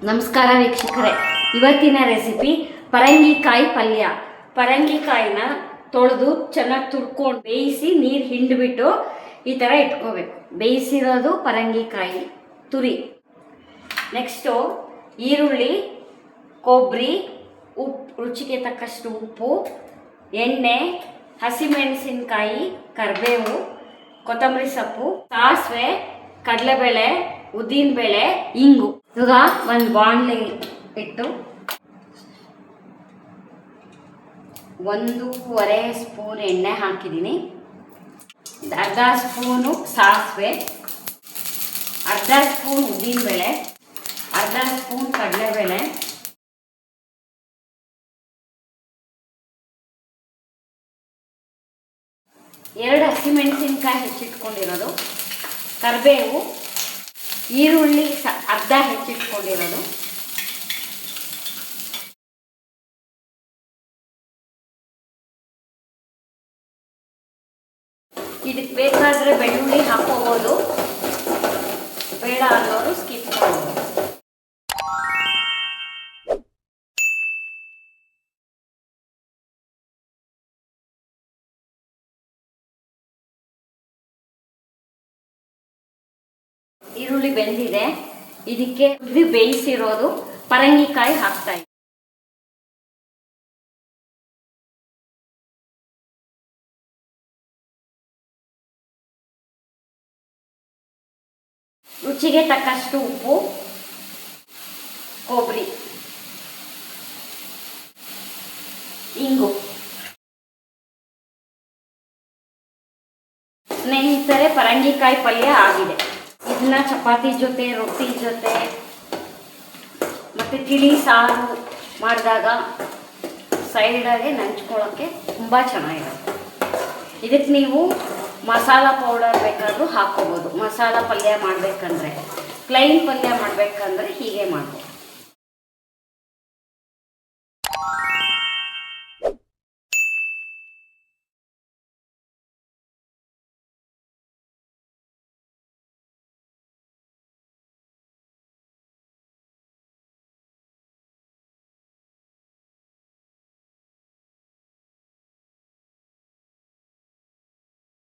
ನಮಸ್ಕಾರ ವೀಕ್ಷಕರೇ, ಇವತ್ತಿನ ರೆಸಿಪಿ ಪರಂಗಿಕಾಯಿ ಪಲ್ಯ. ಪರಂಗಿಕಾಯಿನ ತೊಳೆದು ಚೆನ್ನಾಗಿ ತುರ್ಕೊಂಡು ಬೇಯಿಸಿ ನೀರು ಹಿಂಡ್ಬಿಟ್ಟು ಈ ಥರ ಇಟ್ಕೋಬೇಕು. ಬೇಯಿಸಿರೋದು ಪರಂಗಿಕಾಯಿ ತುರಿ. ನೆಕ್ಸ್ಟು ಈರುಳ್ಳಿ, ಕೊಬ್ಬರಿ, ಉಪ್ಪು, ರುಚಿಗೆ ತಕ್ಕಷ್ಟು ಉಪ್ಪು, ಎಣ್ಣೆ, ಹಸಿಮೆಣಸಿನಕಾಯಿ, ಕರಿಬೇವು, ಕೊತ್ತಂಬರಿ ಸೊಪ್ಪು, ಸಾಸಿವೆ, ಕಡಲೆಬೇಳೆ, ಉದ್ದಿನಬೇಳೆ, ಇಂಗು. ಇವಾಗ ಒಂದು ಬಾಣಲೆ ಇಟ್ಟು 1.5 ಸ್ಪೂನ್ ಎಣ್ಣೆ ಹಾಕಿದ್ದೀನಿ. ಅರ್ಧ ಸ್ಪೂನು ಸಾಸಿವೆ, ಅರ್ಧ ಸ್ಪೂನ್ ಉದ್ದಿನಬೇಳೆ, ಅರ್ಧ ಸ್ಪೂನ್ ಕಡಲೆಬೇಳೆ, ಎರಡು ಹಸಿಮೆಣಸಿನ್ಕಾಯಿ ಹೆಚ್ಚಿಟ್ಕೊಂಡಿರೋದು, ಕರಿಬೇವು, ಈರುಳ್ಳಿ ಅರ್ಧ ಹೆಚ್ಚಿಟ್ಕೊಂಡಿರೋದು, ಇದಕ್ಕೆ ಬೇಕಾದರೆ ಬೆಳ್ಳುಳ್ಳಿ ಹಾಕೋಬೋದು, ಬೇಡ ಅನ್ನೋರು ಸ್ಕಿಪ್ ಮಾಡ್ಬೋದು. ಈರುಳ್ಳಿ ಬೆಂದಿದೆ, ಇದಕ್ಕೆ ಬೇಯಿಸಿರೋದು ಪರಂಗಿಕಾಯಿ ಹಾಕ್ತಾ ಇದ್ದೀನಿ. ರುಚಿಗೆ ತಕ್ಕಷ್ಟು ಉಪ್ಪು, ಕೊಬ್ಬರಿ, ಇಂಗು. ಸ್ನೇಹಿತರೆ, ಪರಂಗಿಕಾಯಿ ಪಲ್ಯ ಆಗಿದೆ. ಇದನ್ನ ಚಪಾತಿ ಜೊತೆ, ರೊಟ್ಟಿ ಜೊತೆ ಮತ್ತು ತಿಳಿ ಸಾರು ಮಾಡಿದಾಗ ಸೈಡಾಗೆ ನಂಚ್ಕೊಳ್ಳೋಕ್ಕೆ ತುಂಬ ಚೆನ್ನಾಗಿರುತ್ತೆ. ಇದಕ್ಕೆ ನೀವು ಮಸಾಲ ಪೌಡರ್ ಬೇಕಾದರೂ ಹಾಕ್ಕೋಬೋದು. ಮಸಾಲ ಪಲ್ಯ ಮಾಡಬೇಕಂದ್ರೆ, ಪ್ಲೈನ್ ಪಲ್ಯ ಮಾಡಬೇಕಂದ್ರೆ ಹೀಗೆ ಮಾಡ್ಬೋದು.